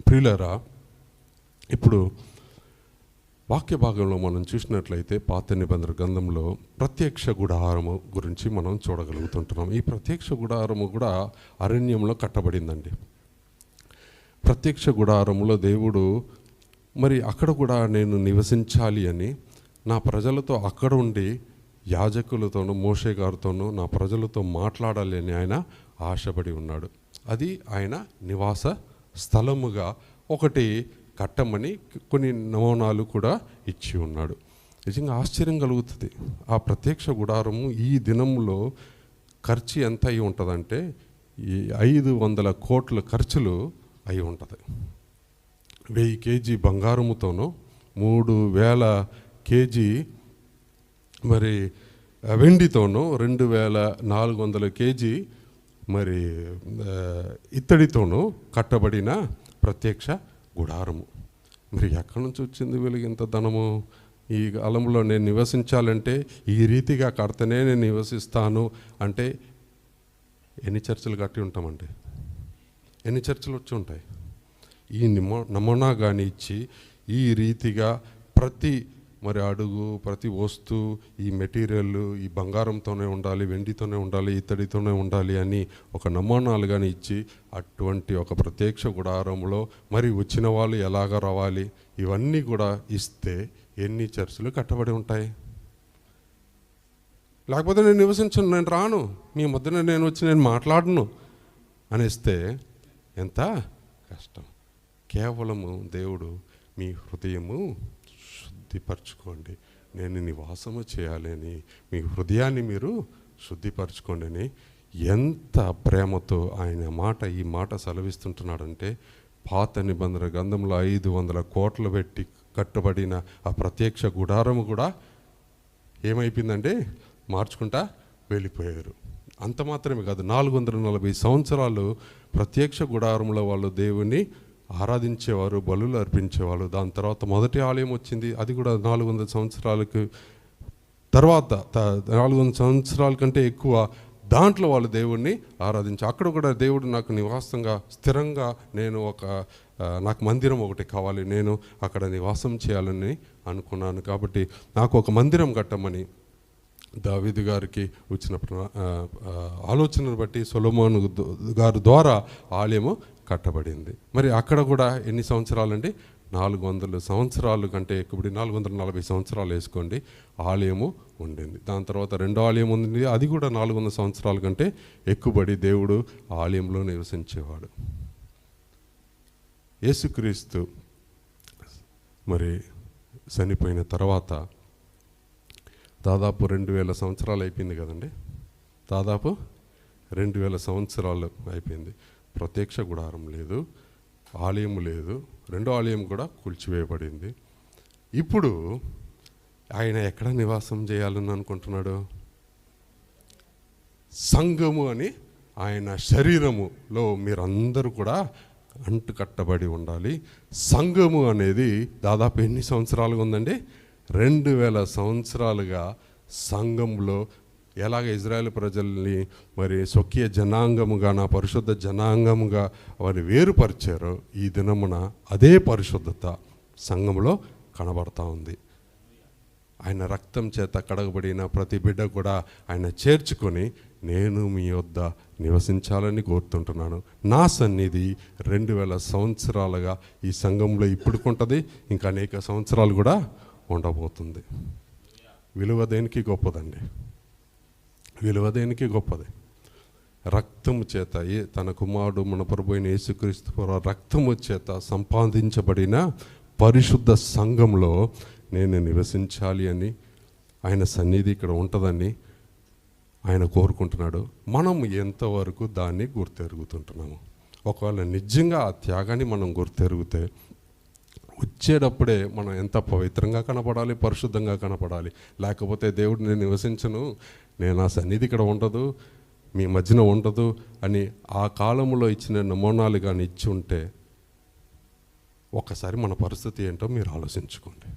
ప్రియులారా, ఇప్పుడు వాక్య భాగంలో మనం చూసినట్లయితే పాత నిబంధన గ్రంథంలో ప్రత్యక్ష గుడారము గురించి మనం చూడగలుగుతుంటున్నాం. ఈ ప్రత్యక్ష గుడారము కూడా అరణ్యంలో కట్టబడిందండి. ప్రత్యక్ష గుడారములో దేవుడు మరి అక్కడ కూడా నేను నివసించాలి అని నా ప్రజలతో అక్కడ ఉండి యాజకులతోనూ మోషే గారితోనూ నా ప్రజలతో మాట్లాడాలి అని ఆయన ఆశపడి ఉన్నాడు. అది ఆయన నివాస స్థలముగా ఒకటి కట్టమని కొన్ని నమూనాలు కూడా ఇచ్చి ఉన్నాడు. నిజంగా ఆశ్చర్యం కలుగుతుంది. ఆ ప్రత్యక్ష గుడారము ఈ దినంలో ఖర్చు ఎంత అయి ఉంటుందంటే ఈ 500 కోట్ల ఖర్చులు అయి ఉంటుంది. 1000 కేజీ బంగారముతోనూ 3000 కేజీ మరి వెండితోనూ 2400 కేజీ మరి ఇత్తడితోనూ కట్టబడిన ప్రత్యక్ష గుడారము. మరి ఎక్కడి నుంచి వచ్చింది వీళ్ళకి ఇంత ధనము? ఈ కాలంలో నేను నివసించాలంటే ఈ రీతిగా కడితేనే నేను నివసిస్తాను అంటే ఎన్ని చర్చలు కట్టి ఉంటామండి? ఎన్ని చర్చలు వచ్చి ఉంటాయి? ఈ నమూనా కానీ ఇచ్చి ఈ రీతిగా ప్రతి మరి అడుగు, ప్రతి వస్తువు, ఈ మెటీరియల్ ఈ బంగారంతోనే ఉండాలి, వెండితోనే ఉండాలి, ఇత్తడితోనే ఉండాలి అని ఒక నమూనాలు కానీ ఇచ్చి అటువంటి ఒక ప్రత్యక్ష గుడారంలో మరి వచ్చిన వాళ్ళు ఎలాగ రావాలి ఇవన్నీ కూడా ఇస్తే ఎన్ని చర్చలు కట్టబడి ఉంటాయి? లేకపోతే నేను నివసించను, నేను రాను, మీ మధ్యన నేను వచ్చి నేను మాట్లాడను అనేస్తే ఎంత కష్టం. కేవలము దేవుడు మీ హృదయము శుద్ధిపరచుకోండి, నేను నివాసము చేయాలని, మీ హృదయాన్ని మీరు శుద్ధిపరచుకోండి అని ఎంత ప్రేమతో ఆయన ఈ మాట సెలవిస్తుంటున్నాడంటే, పాత నిబంధన గ్రంథంలో 500 కోట్లు పెట్టి కట్టబడిన ఆ ప్రత్యక్ష గుడారము కూడా ఏమైపోయిందంటే మార్చుకుంటా వెళ్ళిపోయారు. అంత మాత్రమే కాదు, 440 సంవత్సరాలు ప్రత్యక్ష గుడారంలో వాళ్ళు దేవుని ఆరాధించేవారు, బలులు అర్పించేవాళ్ళు. దాని తర్వాత మొదటి ఆలయం వచ్చింది, అది కూడా 400 సంవత్సరాలకు తర్వాత 400 సంవత్సరాల కంటే ఎక్కువ దాంట్లో వాళ్ళు దేవుణ్ణి ఆరాధించారు. అక్కడ కూడా దేవుడు నాకు నివాసంగా స్థిరంగా నేను నాకు మందిరం ఒకటి కావాలి, నేను అక్కడ నివాసం చేయాలని అనుకున్నాను. కాబట్టి నాకు ఒక మందిరం కట్టమని దావీదు గారికి వచ్చిన ఆలోచనను బట్టి సొలొమోను గారి ద్వారా ఆలయము కట్టబడింది. మరి అక్కడ కూడా ఎన్ని సంవత్సరాలండి? 400 సంవత్సరాల కంటే ఎక్కువ, 440 సంవత్సరాలు వేసుకోండి, ఆలయము ఉండింది. దాని తర్వాత రెండో ఆలయం ఉంది, అది కూడా 400 సంవత్సరాల కంటే ఎక్కువబడి దేవుడు ఆలయంలో నివసించేవాడు. యేసుక్రీస్తు మరి చనిపోయిన తర్వాత దాదాపు 2000 సంవత్సరాలు అయిపోయింది కదండి. దాదాపు 2000 సంవత్సరాలు అయిపోయింది. ప్రత్యక్ష గుడారం లేదు, ఆలయము లేదు, రెండో ఆలయం కూడా కూల్చివేయబడింది. ఇప్పుడు ఆయన ఎక్కడ నివాసం చేయాలని అనుకుంటున్నాడు? సంఘము అని ఆయన శరీరములో మీరందరూ కూడా అంటుకట్టబడి ఉండాలి. సంఘము అనేది దాదాపు ఎన్ని సంవత్సరాలుగా ఉందండి? 2000 సంవత్సరాలుగా సంఘంలో ఎలాగ ఇజ్రాయేల్ ప్రజల్ని మరి స్వకీయ జనాంగముగా, నా పరిశుద్ధ జనాంగముగా వారిని వేరుపరిచారో ఈ దినమున అదే పరిశుద్ధత సంఘంలో కనబడతా ఉంది. ఆయన రక్తం చేత కడగబడిన ప్రతి బిడ్డ కూడా ఆయన చేర్చుకొని నేను మీ వద్ద నివసించాలని కోరుతుంటున్నాను. నా సన్నిధి 2000 సంవత్సరాలుగా ఈ సంఘంలో ఇప్పుడుకుంటుంది, ఇంకా అనేక సంవత్సరాలు కూడా ఉండబోతుంది. విలువ దేనికి గొప్పదండి? విలువ దేనికి గొప్పది? రక్తము చేత తన కుమారుడు మన ప్రభువైన యేసుక్రీస్తు రక్తము చేత సంపాదించబడిన పరిశుద్ధ సంఘంలో నేను నివసించాలి అని ఆయన సన్నిధి ఇక్కడ ఉంటుందని ఆయన కోరుకుంటున్నాడు. మనం ఎంతవరకు దాన్ని గుర్తెరుగుతుంటున్నాము? ఒకవేళ నిజంగా ఆ త్యాగాన్ని మనం గుర్తెరిగితే వచ్చేటప్పుడే మనం ఎంత పవిత్రంగా కనపడాలి, పరిశుద్ధంగా కనపడాలి. లేకపోతే దేవుడు నేను నివసించను, నేను ఆ సన్నిధి ఇక్కడ ఉండదు, మీ మధ్యన ఉండదు అని ఆ కాలంలో ఇచ్చిన నమూనాలు కానీ ఇచ్చి ఉంటే ఒకసారి మన పరిస్థితి ఏంటో మీరు ఆలోచించుకోండి.